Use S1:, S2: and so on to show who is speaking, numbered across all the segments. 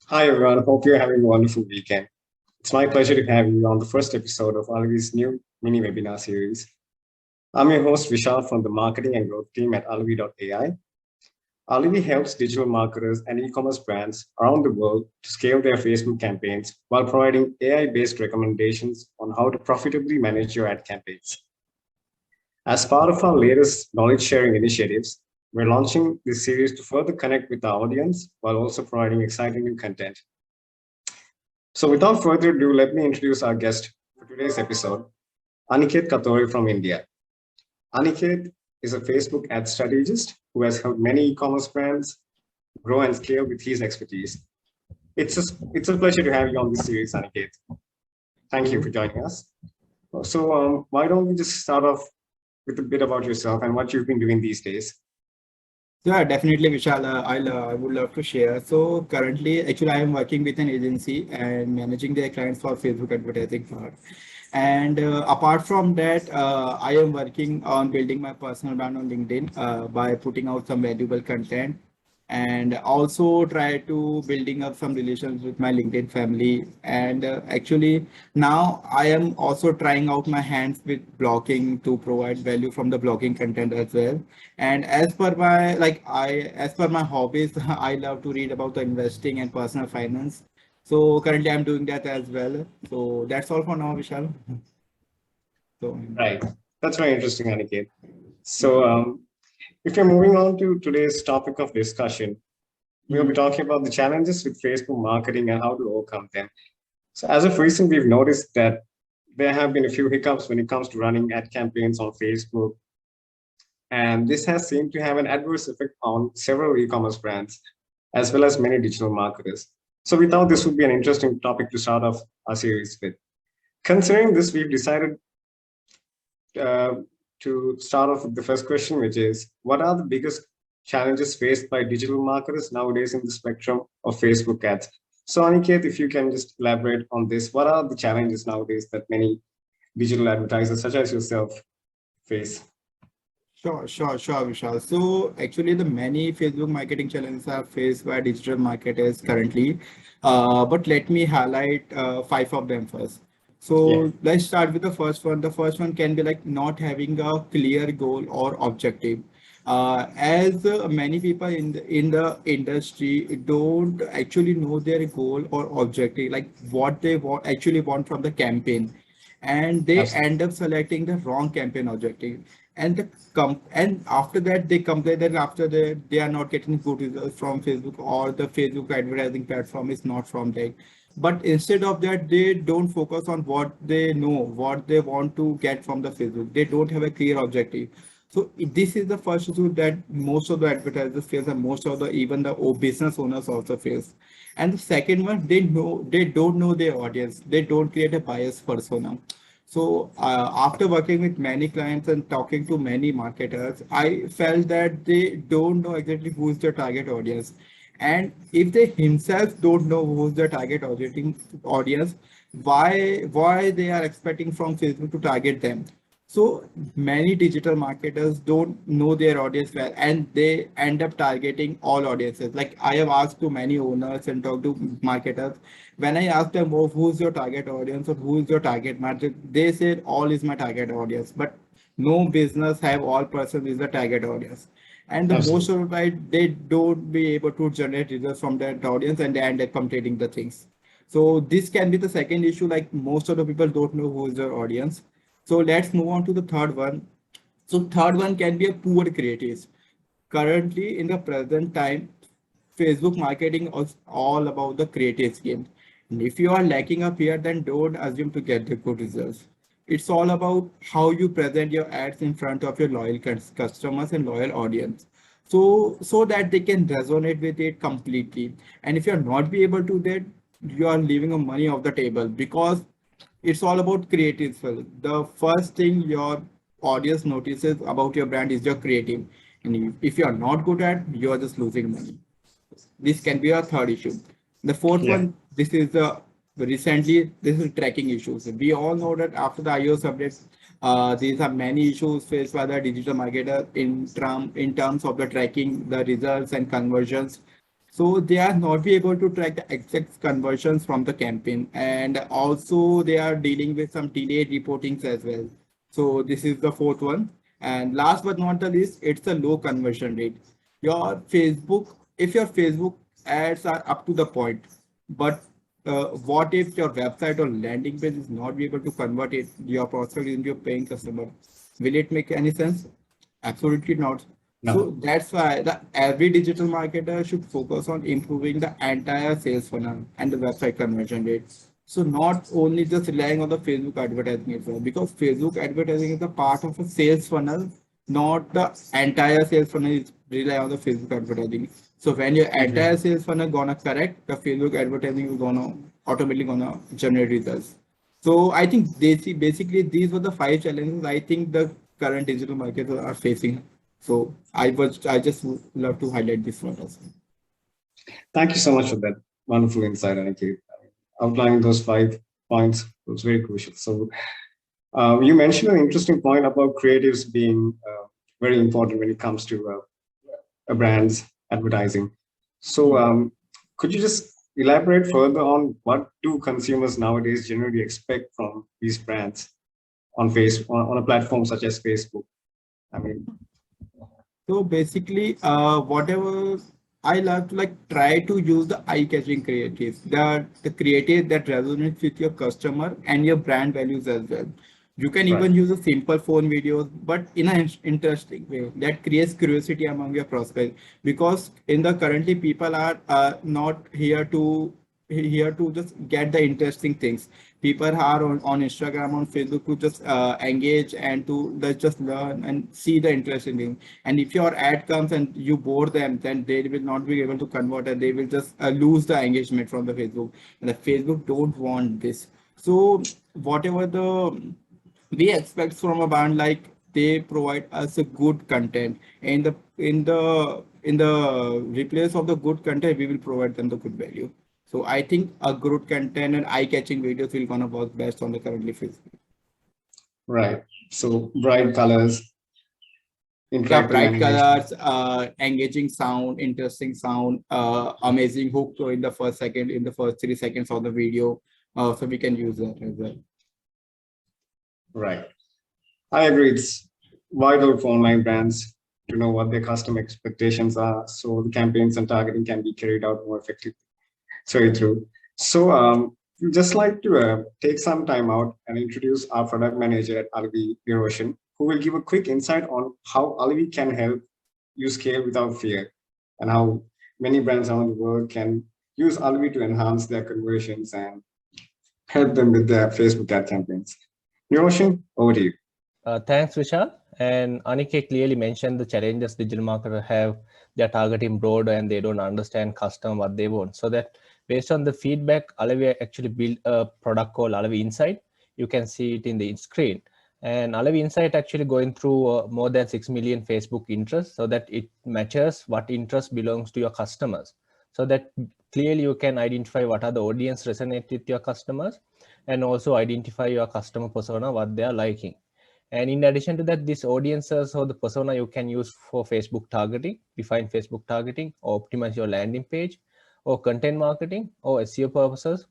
S1: Hi everyone, hope you're having a wonderful weekend. It's my pleasure to have you on the first episode of Alavi's new mini webinar series. I'm your host Vishal from the marketing and growth team at Alavi.ai. Alavi helps digital marketers and e-commerce brands around the world to scale their Facebook campaigns while providing AI-based recommendations on how to profitably manage your ad campaigns. As part of our latest knowledge sharing initiatives, we're launching this series to further connect with our audience while also providing exciting new content. So without further ado, let me introduce our guest for today's episode, Aniket Katori from India. Aniket is a Facebook ad strategist who has helped many e-commerce brands grow and scale with his expertise. It's a pleasure to have you on this series, Aniket. Thank you for
S2: You.
S1: joining us. So why don't we just start off with a bit about yourself and what you've been doing these days?
S2: Yeah, definitely, Vishal. I would love to share. So currently, actually, I am working with an agency and managing their clients for Facebook advertising part. And apart from that, I am working on building my personal brand on LinkedIn by putting out some valuable content and also try to building up some relations with my LinkedIn family. And actually, now I am also trying out my hands with blogging to provide value from the blogging content as well. And as per my hobbies, I love to read about the investing and personal finance. So currently I'm doing that as well. So that's all for now, Vishal. So
S1: Right. That's very interesting, Aniket.
S2: yeah.
S1: So if you're moving on to today's topic of discussion, we'll be
S2: Mhm.
S1: talking about the challenges with Facebook marketing and how to overcome them. So as of recent, we've noticed that there have been a few hiccups when it comes to running ad campaigns on Facebook, and this has seemed to have an adverse effect on several e-commerce brands, as well as many digital marketers. So we thought this would be an interesting topic to start off our series with. Considering this, we've decided uh, to start off with the first question, which is, what are the biggest challenges faced by digital marketers nowadays in the spectrum of Facebook ads? So, Aniket, if you can just elaborate on this, what are the challenges nowadays that many digital advertisers, such as yourself, face?
S2: Sure, Vishal. So actually, the many Facebook marketing challenges are faced by digital marketers currently. But let me highlight five of them first.
S1: Yeah,
S2: So let's start with the first one. The first one can be like not having a clear goal or objective. As many people in the industry don't actually know their goal or objective, like what they want from the campaign, and they
S1: absolutely.
S2: end up selecting the wrong campaign objective, and and after that they complain that after that they are not getting good results from Facebook, or the Facebook advertising platform is not from them. But instead of that, they don't focus on what they know, what they want to get from the Facebook. They don't have a clear objective. So this is the first issue that most of the advertisers face, and most of the even the business owners also face. And the second one, they don't know their audience. They don't create a bias persona. So after working with many clients and talking to many marketers, I felt that they don't know exactly who is their target audience. And if they himself don't know who's the target audience, why they are expecting from Facebook to target them? So many digital marketers don't know their audience well, and they end up targeting all audiences. Like I have asked to many owners and talked to marketers. When I ask them, oh, who's your target audience or who is your target market, they said all is my target audience. But no business have all persons is the target audience. And the most
S1: Absolutely.
S2: of the time, they don't be able to generate results from that audience, and they end up completing the things. So this can be the second issue. Like most of the people don't know who is their audience. So let's move on to the third one. So third one can be a poor creatives. Currently, in the present time, Facebook marketing is all about the creatives game. And if you are lacking up here, then don't assume to get the good results. It's all about how you present your ads in front of your loyal customers and loyal audience. So that they can resonate with it completely. And if you're not be able to that, you are leaving a money off the table, because it's all about creatives. Well, the first thing your audience notices about your brand is your creative. And if you are not good at, you are just losing money. This can be a third issue. The fourth
S1: Yeah,
S2: one, this is the recently, this is tracking issues. We all know that after the iOS updates, these are many issues faced by the digital marketer in terms of the tracking the results and conversions. So they are not be able to track the exact conversions from the campaign, and also they are dealing with some delayed reportings as well. So this is the fourth one. And last but not the least, it's a low conversion rate. Your Facebook, if your Facebook ads are up to the point, but what if your website or landing page is not be able to convert it, your prospect into a paying customer? Will it make any sense? Absolutely not.
S1: No.
S2: So that's why the every digital marketer should focus on improving the entire sales funnel and the website conversion rate. So not only just relying on the Facebook advertising itself, because Facebook advertising is a part of a sales funnel, not the entire sales funnel is rely on the Facebook advertising. So when your
S1: Agree.
S2: entire sales funnel gonna correct, the Facebook advertising is gonna automatically gonna generate results. So I think basically these were the five challenges I think the current digital marketers are facing. So I just would love to highlight this one also.
S1: Thank you so much for that wonderful insight, Aniket. Outlining those 5 points was very crucial. So you mentioned an interesting point about creatives being very important when it comes to a brand's advertising. So could you just elaborate further on what do consumers nowadays generally expect from these brands on a platform such as Facebook? I mean,
S2: So basically, whatever I love to like try to use the eye-catching creatives, the creative that resonates with your customer and your brand values as well. You can
S1: right.
S2: even use a simple phone videos, but in an interesting way that creates curiosity among your prospects. Because in the currently people are not here to just get the interesting things. People are on Instagram, on Facebook to just engage and to just learn and see the interesting thing. And if your ad comes and you bore them, then they will not be able to convert and they will just lose the engagement from the Facebook. And the Facebook don't want this. So whatever the we expect from a band, like they provide us a good content, and in the replace of the good content we will provide them the good value. So I think a good content and eye-catching videos will gonna work best on the currently Facebook.
S1: Right. So bright colors,
S2: Yeah,
S1: interactive
S2: bright
S1: animation.
S2: colors, engaging sound, interesting sound, amazing hook in the first second, in the first 3 seconds of the video. So we can use that as well.
S1: Right. I agree. It's vital for online brands to know what their customer expectations are so the campaigns and targeting can be carried out more effectively. Sorry, through. So, we'd just like to take some time out and introduce our product manager at Alavi, Niroshan, who will give a quick insight on how Alavi can help you scale without fear and how many brands around the world can use Alavi to enhance their conversions and help them with their Facebook ad campaigns. Niroshan, over to you.
S3: Thanks, Vishal. And Anike clearly mentioned the challenges digital marketers have. They're targeting broad and they don't understand customer what they want. So that based on the feedback, Alavi actually built a product called Alavi Insight. You can see it in the screen. And Alavi Insight actually going through more than 6 million Facebook interests so that it matches what interest belongs to your customers. So that clearly you can identify what are the audience resonate with your customers and also identify your customer persona, what they are liking. And in addition to that, these audiences or the persona you can use for Facebook targeting, define Facebook targeting, or optimize your landing page, or content marketing, or SEO purposes,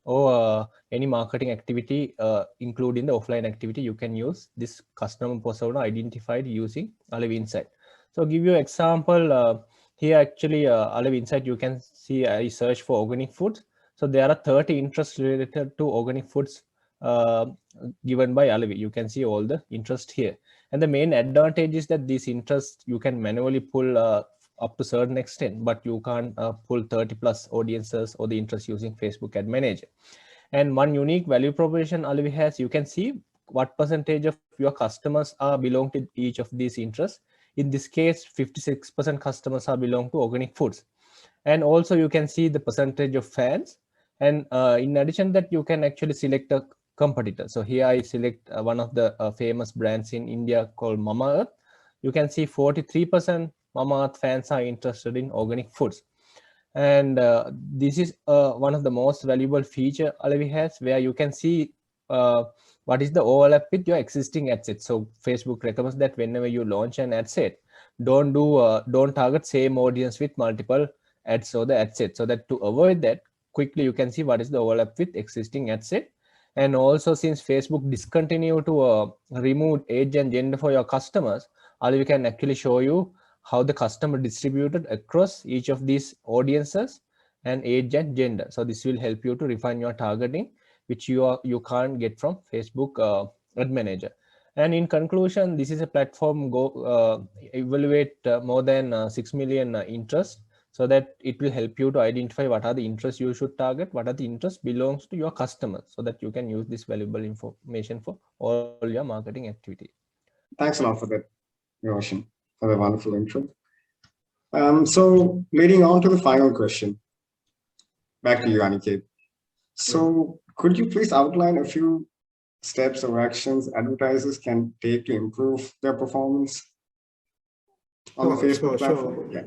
S3: or any marketing activity, including the offline activity, you can use this customer persona identified using Alavi Insight. So I'll give you an example. Here actually, Alavi Insight, you can see I search for organic foods. So there are 30 interests related to organic foods uh, given by Alavi. You can see all the interest here. And the main advantage is that these interests you can manually pull up to certain extent, but you can't pull 30 plus audiences or the interest using Facebook Ad Manager. And one unique value proposition Alavi has, you can see what percentage of your customers are belong to each of these interests. In this case, 56% customers are belong to organic foods. And also you can see the percentage of fans. And in addition that you can actually select a competitor. So here I select one of the famous brands in India called Mama Earth. You can see 43% Mama Earth fans are interested in organic foods. And this is one of the most valuable feature Alavi has, where you can see uh, what is the overlap with your existing ad set. So Facebook recommends that whenever you launch an ad set, don't target same audience with multiple ads or the ad set. So that to avoid that, quickly you can see what is the overlap with existing ad set. And also, since Facebook discontinue to remove age and gender for your customers, Alavi can actually show you how the customer distributed across each of these audiences and age and gender. So this will help you to refine your targeting, which you can't get from Facebook Ad Manager. And in conclusion, this is a platform evaluate more than 6 million interests, so that it will help you to identify what are the interests you should target, what are the interests belongs to your customers, so that you can use this valuable information for all your marketing activity.
S1: Thanks a lot for that, Niroshan, for the wonderful intro. So leading on to the final question, back to you, Aniket. So could you please outline a few steps or actions advertisers can take to improve their performance on the Facebook platform? Yeah.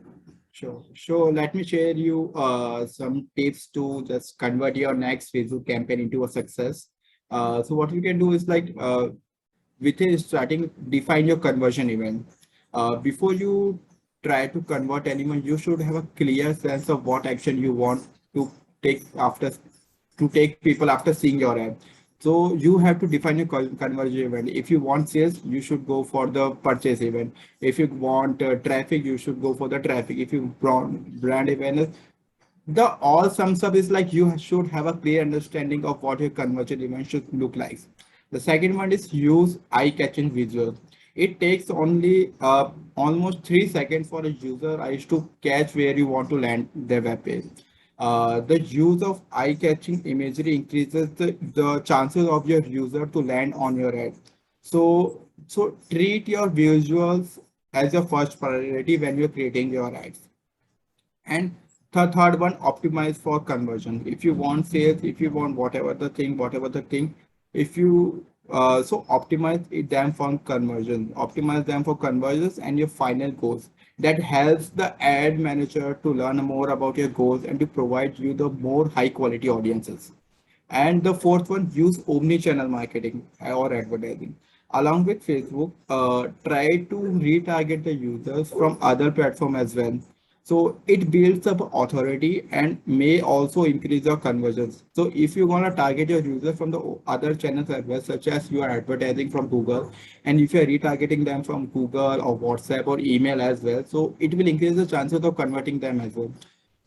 S2: Sure. Let me share you some tips to just convert your next Facebook campaign into a success. So what you can do is like with a starting, define your conversion event. Before you try to convert anyone, you should have a clear sense of what action you want to take people after seeing your ad. So you have to define your conversion event. If you want sales, you should go for the purchase event. If you want traffic, you should go for the traffic. If you want brand awareness, the all sums up is like you should have a clear understanding of what your conversion event should look like. The second one is use eye-catching visual. It takes only almost 3 seconds for a user eyes to catch where you want to land their web page. The use of eye-catching imagery increases the chances of your user to land on your ad. So treat your visuals as your first priority when you're creating your ads. And the third one, optimize for conversion. If you want sales, if you want whatever the thing, if you so optimize them for conversions and your final goals. That helps the ad manager to learn more about your goals and to provide you the more high quality audiences. And the fourth one, use omni-channel marketing or advertising. Along with Facebook, try to retarget the users from other platforms as well. So it builds up authority and may also increase your conversions. So if you want to target your users from the other channels as well, such as you are advertising from Google, and if you are retargeting them from Google or WhatsApp or email as well, so it will increase the chances of converting them as well.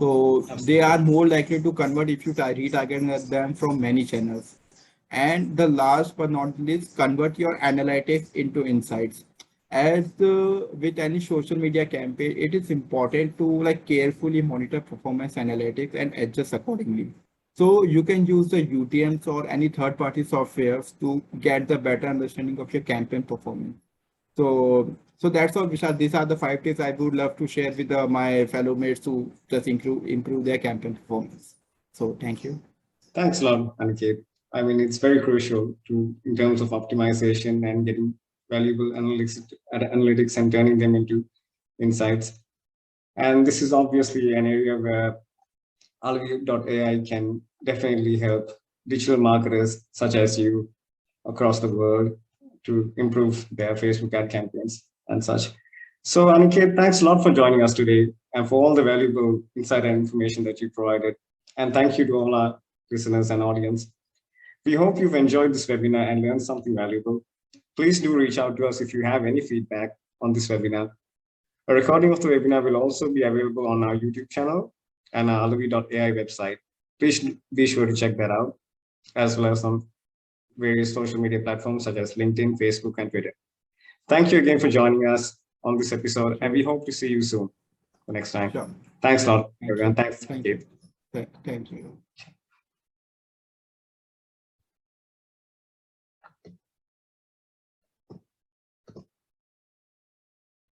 S2: So they are more likely to convert if you retarget them from many channels. And the last but not least, convert your analytics into insights. As with any social media campaign, it is important to like carefully monitor performance analytics and adjust accordingly. So you can use the UTMs or any third-party softwares to get the better understanding of your campaign performance. So that's all, Vishal. These are the 5 tips I would love to share with my fellow mates to just improve their campaign performance. So thank you.
S1: Thanks a lot, Aniket. I mean, it's very crucial in terms of optimization and getting valuable analytics and turning them into insights. And this is obviously an area where Alavi.ai can definitely help digital marketers such as you across the world to improve their Facebook ad campaigns and such. So Aniket, thanks a lot for joining us today and for all the valuable insight and information that you provided. And thank you to all our listeners and audience. We hope you've enjoyed this webinar and learned something valuable. Please do reach out to us if you have any feedback on this webinar. A recording of the webinar will also be available on our YouTube channel and our Alavi.ai website. Please be sure to check that out, as well as on various social media platforms such as LinkedIn, Facebook, and Twitter. Thank you again for joining us on this episode, and we hope to see you soon the next time.
S2: Sure.
S1: Thanks a lot, everyone. Thanks.
S2: Thank you.